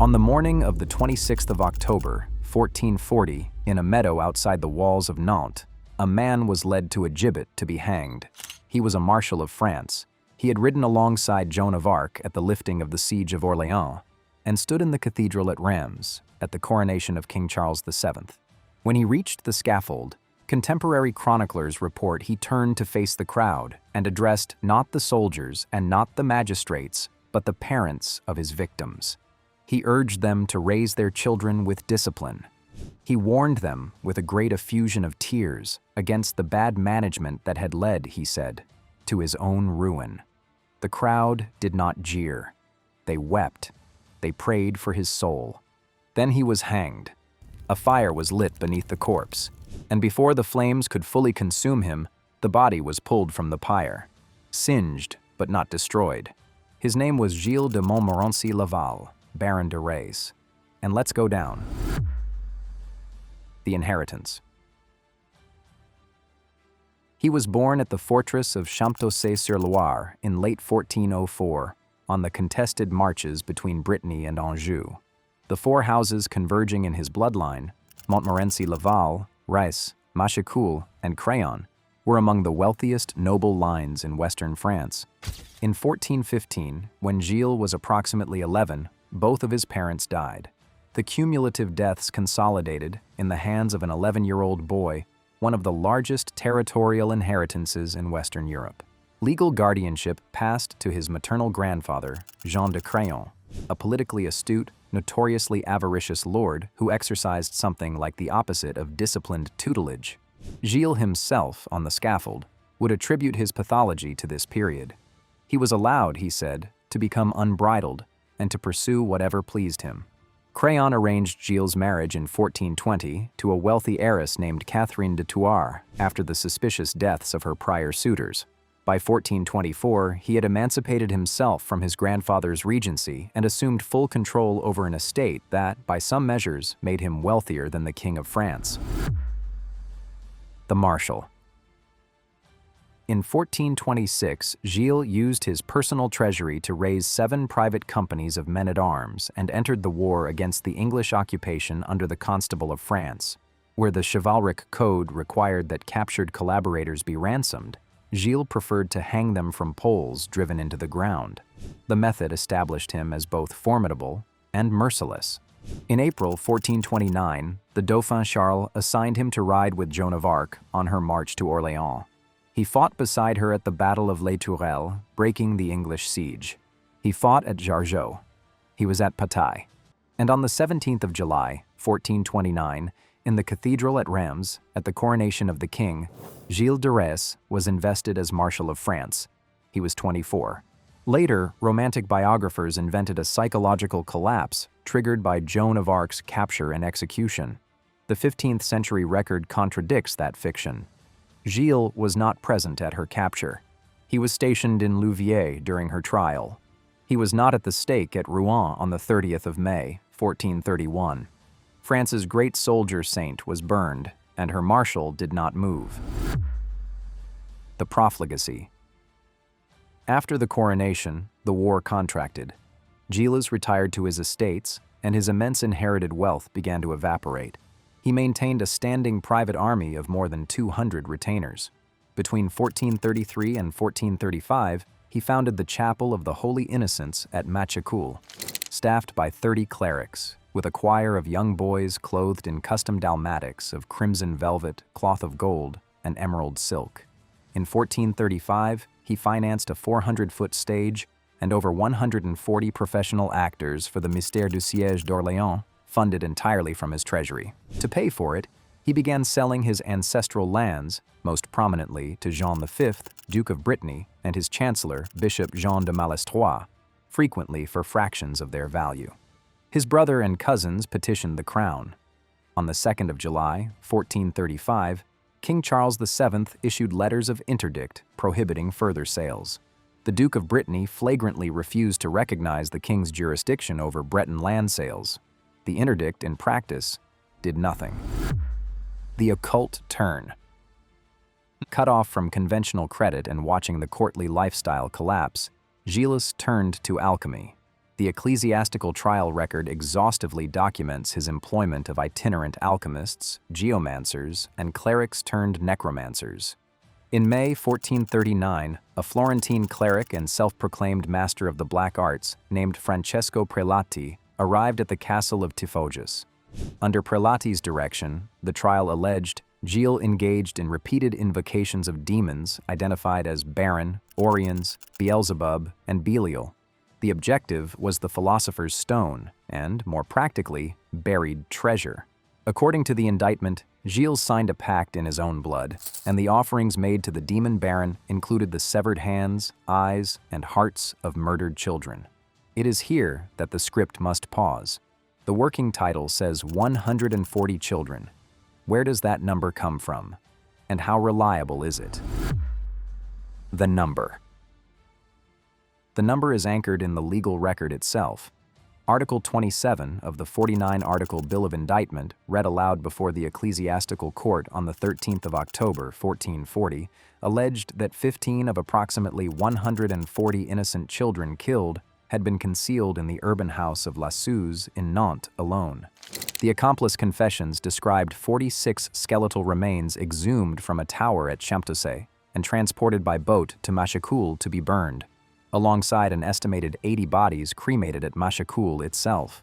On the morning of the 26th of October, 1440, in a meadow outside the walls of Nantes, a man was led to a gibbet to be hanged. He was a Marshal of France. He had ridden alongside Joan of Arc at the lifting of the siege of Orléans, and stood in the cathedral at Reims at the coronation of King Charles VII. When he reached the scaffold, contemporary chroniclers report he turned to face the crowd and addressed not the soldiers and not the magistrates, but the parents of his victims. He urged them to raise their children with discipline. He warned them with a great effusion of tears against the bad management that had led, he said, to his own ruin. The crowd did not jeer. They wept. They prayed for his soul. Then he was hanged. A fire was lit beneath the corpse, and before the flames could fully consume him, the body was pulled from the pyre, singed but not destroyed. His name was Gilles de Montmorency-Laval, Baron de Rais. And let's go down. The inheritance. He was born at the fortress of Champtocé-sur-Loire in late 1404, on the contested marches between Brittany and Anjou. The four houses converging in his bloodline, Montmorency-Laval, Rais, Machecoul, and Craon, were among the wealthiest noble lines in western France. In 1415, when Gilles was approximately 11, both of his parents died. The cumulative deaths consolidated, in the hands of an 11-year-old boy, one of the largest territorial inheritances in Western Europe. Legal guardianship passed to his maternal grandfather, Jean de Craon, a politically astute, notoriously avaricious lord who exercised something like the opposite of disciplined tutelage. Gilles himself, on the scaffold, would attribute his pathology to this period. He was allowed, he said, to become unbridled and to pursue whatever pleased him. Craon arranged Gilles' marriage in 1420 to a wealthy heiress named Catherine de Thouars after the suspicious deaths of her prior suitors. By 1424, he had emancipated himself from his grandfather's regency and assumed full control over an estate that, by some measures, made him wealthier than the King of France. The Marshal. In 1426, Gilles used his personal treasury to raise 7 private companies of men-at-arms and entered the war against the English occupation under the Constable of France. Where the chivalric code required that captured collaborators be ransomed, Gilles preferred to hang them from poles driven into the ground. The method established him as both formidable and merciless. In April 1429, the Dauphin Charles assigned him to ride with Joan of Arc on her march to Orléans. He fought beside her at the Battle of Les Tourelles, breaking the English siege. He fought at Jargeau. He was at Patay. And on the 17th of July, 1429, in the cathedral at Reims, at the coronation of the king, Gilles de Rais was invested as Marshal of France. He was 24. Later, romantic biographers invented a psychological collapse triggered by Joan of Arc's capture and execution. The 15th century record contradicts that fiction. Gilles was not present at her capture. He was stationed in Louviers during her trial. He was not at the stake at Rouen on the 30th of May, 1431. France's great soldier saint was burned, and her marshal did not move. The profligacy. After the coronation, the war contracted. Gilles retired to his estates, and his immense inherited wealth began to evaporate. He maintained a standing private army of more than 200 retainers. Between 1433 and 1435, he founded the Chapel of the Holy Innocents at Machecoul, staffed by 30 clerics, with a choir of young boys clothed in custom dalmatics of crimson velvet, cloth of gold, and emerald silk. In 1435, he financed a 400-foot stage and over 140 professional actors for the Mystère du Siège d'Orléans, funded entirely from his treasury. To pay for it, he began selling his ancestral lands, most prominently to Jean V, Duke of Brittany, and his chancellor, Bishop Jean de Malestroit, frequently for fractions of their value. His brother and cousins petitioned the crown. On the 2nd of July, 1435, King Charles VII issued letters of interdict prohibiting further sales. The Duke of Brittany flagrantly refused to recognize the king's jurisdiction over Breton land sales. The interdict, in practice, did nothing. The Occult Turn. Cut off from conventional credit and watching the courtly lifestyle collapse, Gilles turned to alchemy. The ecclesiastical trial record exhaustively documents his employment of itinerant alchemists, geomancers, and clerics turned necromancers. In May 1439, a Florentine cleric and self-proclaimed master of the black arts named Francesco Prelati arrived at the castle of Tifoges. Under Prelati's direction, the trial alleged Gilles engaged in repeated invocations of demons identified as Baron, Oriens, Beelzebub, and Belial. The objective was the philosopher's stone and, more practically, buried treasure. According to the indictment, Gilles signed a pact in his own blood, and the offerings made to the demon baron included the severed hands, eyes, and hearts of murdered children. It is here that the script must pause. The working title says 140 children. Where does that number come from? And how reliable is it? The number. The number is anchored in the legal record itself. Article 27 of the 49-article Bill of Indictment, read aloud before the ecclesiastical court on the 13th of October, 1440, alleged that 15 of approximately 140 innocent children killed had been concealed in the urban house of La Suze in Nantes alone. The accomplice confessions described 46 skeletal remains exhumed from a tower at Champtocé and transported by boat to Machecoul to be burned, alongside an estimated 80 bodies cremated at Machecoul itself.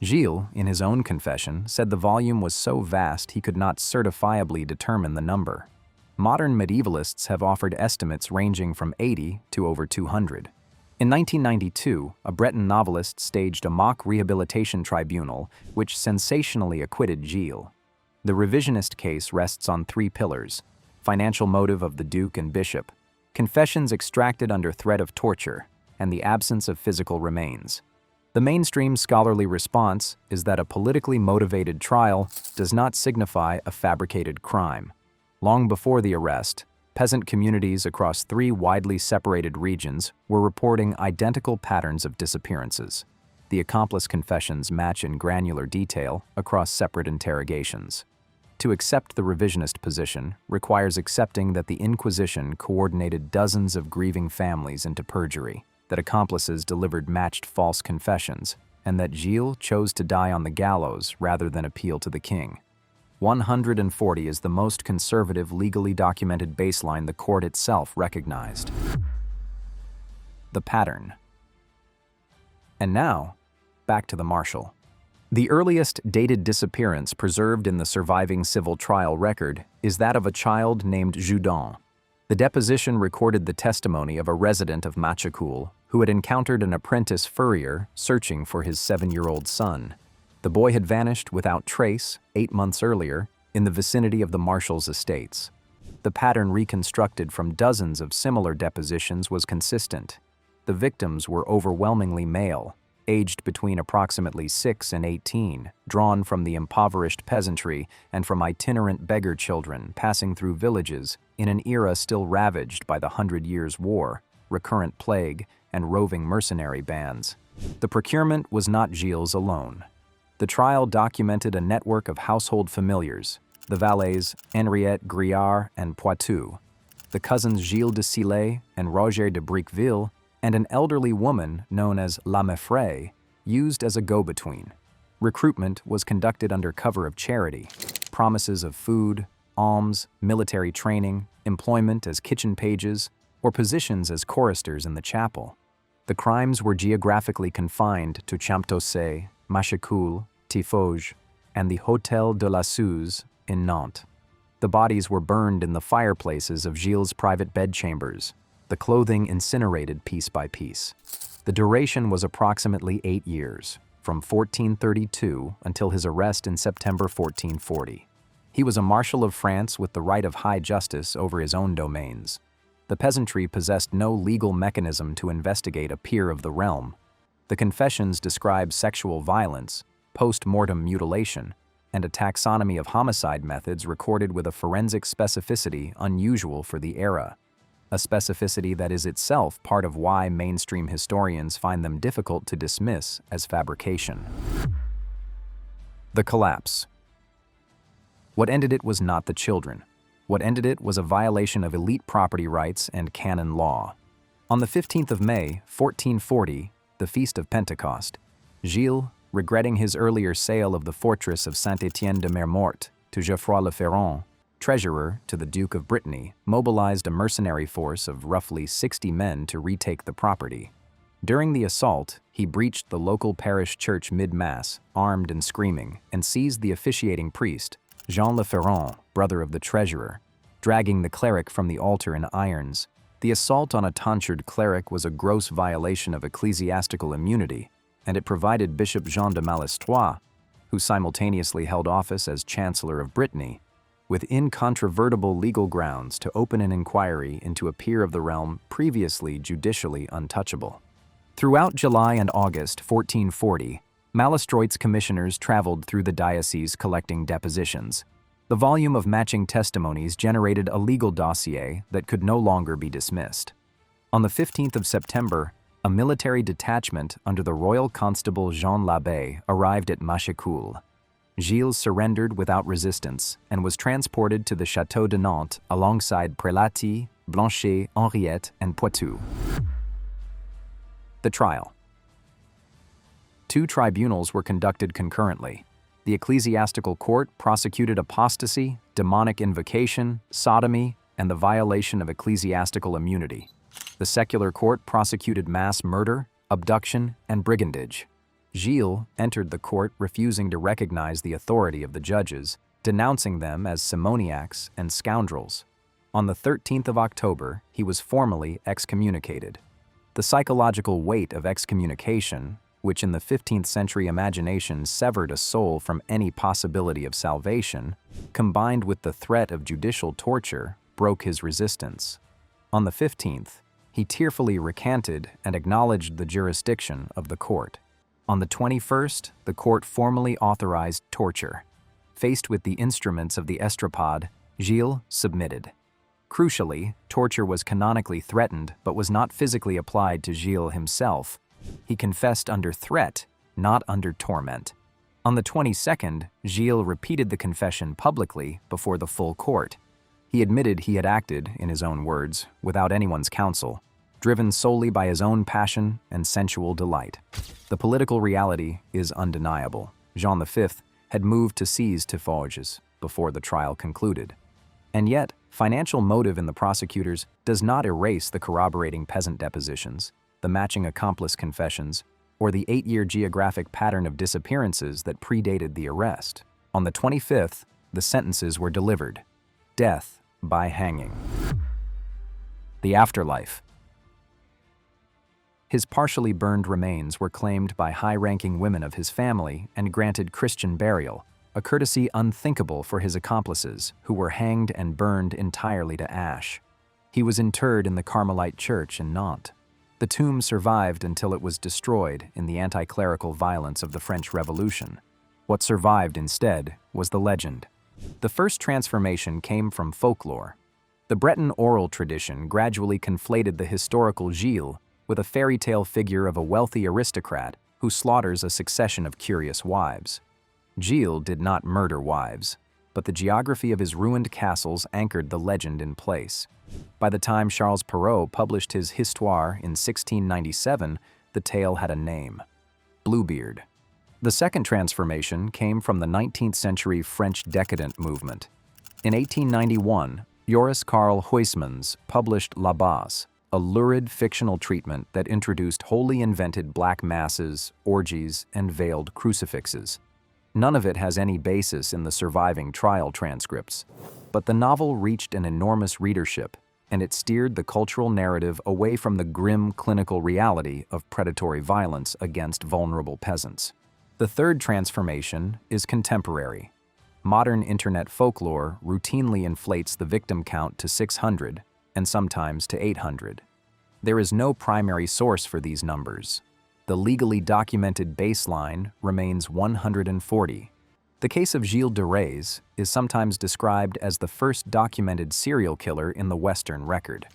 Gilles, in his own confession, said the volume was so vast he could not certifiably determine the number. Modern medievalists have offered estimates ranging from 80 to over 200. In 1992, a Breton novelist staged a mock rehabilitation tribunal which sensationally acquitted Gilles. The revisionist case rests on three pillars: financial motive of the duke and bishop, confessions extracted under threat of torture, and the absence of physical remains. The mainstream scholarly response is that a politically motivated trial does not signify a fabricated crime. Long before the arrest, peasant communities across three widely separated regions were reporting identical patterns of disappearances. The accomplice confessions match in granular detail across separate interrogations. To accept the revisionist position requires accepting that the Inquisition coordinated dozens of grieving families into perjury, that accomplices delivered matched false confessions, and that Gilles chose to die on the gallows rather than appeal to the king. 140 is the most conservative legally documented baseline the court itself recognized. The pattern. And now, back to the Marshal. The earliest dated disappearance preserved in the surviving civil trial record is that of a child named Judan. The deposition recorded the testimony of a resident of Machecoul who had encountered an apprentice furrier searching for his 7-year-old son. The boy had vanished without trace 8 months earlier in the vicinity of the Marshal's estates. The pattern reconstructed from dozens of similar depositions was consistent. The victims were overwhelmingly male, aged between approximately 6 and 18, drawn from the impoverished peasantry and from itinerant beggar children passing through villages in an era still ravaged by the 100 Years' War, recurrent plague, and roving mercenary bands. The procurement was not Gilles alone. The trial documented a network of household familiars, the valets Henriette Griard and Poitou, the cousins Gilles de Sillé and Roger de Briqueville, and an elderly woman known as La Meffray, used as a go-between. Recruitment was conducted under cover of charity. Promises of food, alms, military training, employment as kitchen pages, or positions as choristers in the chapel. The crimes were geographically confined to Champtocé, Machecoul, Tifoges, and the Hôtel de la Suze in Nantes. The bodies were burned in the fireplaces of Gilles' private bedchambers, the clothing incinerated piece by piece. The duration was approximately 8 years, from 1432 until his arrest in September 1440. He was a Marshal of France with the right of high justice over his own domains. The peasantry possessed no legal mechanism to investigate a peer of the realm. The confessions describe sexual violence, post-mortem mutilation, and a taxonomy of homicide methods recorded with a forensic specificity unusual for the era. A specificity that is itself part of why mainstream historians find them difficult to dismiss as fabrication. The collapse. What ended it was not the children. What ended it was a violation of elite property rights and canon law. On the 15th of May, 1440, the Feast of Pentecost. Gilles, regretting his earlier sale of the fortress of Saint-Étienne-de-Mer-Morte to Geoffroy Le Ferrand, treasurer to the Duke of Brittany, mobilized a mercenary force of roughly 60 men to retake the property. During the assault, he breached the local parish church mid-mass, armed and screaming, and seized the officiating priest, Jean Le Ferrand, brother of the treasurer, dragging the cleric from the altar in irons. The assault on a tonsured cleric was a gross violation of ecclesiastical immunity, and it provided Bishop Jean de Malestroit, who simultaneously held office as Chancellor of Brittany, with incontrovertible legal grounds to open an inquiry into a peer of the realm previously judicially untouchable. Throughout July and August 1440, Malestroit's commissioners traveled through the diocese collecting depositions. The volume of matching testimonies generated a legal dossier that could no longer be dismissed. On the 15th of September, a military detachment under the Royal Constable Jean l'Abbé arrived at Machecoul. Gilles surrendered without resistance and was transported to the Château de Nantes alongside Prelati, Blanchet, Henriette, and Poitou. The trial. 2 tribunals were conducted concurrently. The ecclesiastical court prosecuted apostasy, demonic invocation, sodomy, and the violation of ecclesiastical immunity. The secular court prosecuted mass murder, abduction, and brigandage. Gilles entered the court refusing to recognize the authority of the judges, denouncing them as simoniacs and scoundrels. On the 13th of October, he was formally excommunicated. The psychological weight of excommunication, which in the 15th century imagination severed a soul from any possibility of salvation, combined with the threat of judicial torture, broke his resistance. On the 15th, he tearfully recanted and acknowledged the jurisdiction of the court. On the 21st, the court formally authorized torture. Faced with the instruments of the estrapade, Gilles submitted. Crucially, torture was canonically threatened but was not physically applied to Gilles himself. He confessed under threat, not under torment. On the 22nd, Gilles repeated the confession publicly before the full court. He admitted he had acted, in his own words, without anyone's counsel, driven solely by his own passion and sensual delight. The political reality is undeniable. Jean V had moved to seize Tiffauges before the trial concluded. And yet, financial motive in the prosecutors does not erase the corroborating peasant depositions, the matching accomplice confessions, or the 8-year geographic pattern of disappearances that predated the arrest. On the 25th, the sentences were delivered. Death by hanging. The afterlife. His partially burned remains were claimed by high-ranking women of his family and granted Christian burial, a courtesy unthinkable for his accomplices, who were hanged and burned entirely to ash. He was interred in the Carmelite church in Nantes. The tomb survived until it was destroyed in the anti-clerical violence of the French Revolution. What survived instead was the legend. The first transformation came from folklore. The Breton oral tradition gradually conflated the historical Gilles with a fairy tale figure of a wealthy aristocrat who slaughters a succession of curious wives. Gilles did not murder wives, but the geography of his ruined castles anchored the legend in place. By the time Charles Perrault published his Histoire in 1697, the tale had a name: Bluebeard. The second transformation came from the 19th century French decadent movement. In 1891, Joris Karl Huysmans published La Basse, a lurid fictional treatment that introduced wholly invented black masses, orgies, and veiled crucifixes. None of it has any basis in the surviving trial transcripts, but the novel reached an enormous readership, and it steered the cultural narrative away from the grim clinical reality of predatory violence against vulnerable peasants. The third transformation is contemporary. Modern internet folklore routinely inflates the victim count to 600, and sometimes to 800. There is no primary source for these numbers. The legally documented baseline remains 140. The case of Gilles de Rais is sometimes described as the first documented serial killer in the Western record.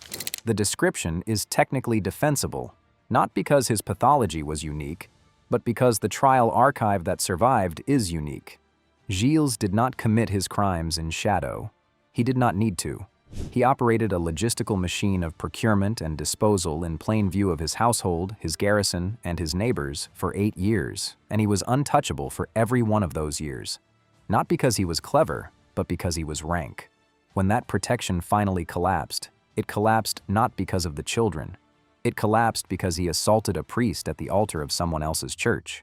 The description is technically defensible, not because his pathology was unique, but because the trial archive that survived is unique. Gilles did not commit his crimes in shadow. He did not need to. He operated a logistical machine of procurement and disposal in plain view of his household, his garrison, and his neighbors for 8 years, and he was untouchable for every one of those years. Not because he was clever, but because he was rank. When that protection finally collapsed, it collapsed not because of the children. It collapsed because he assaulted a priest at the altar of someone else's church.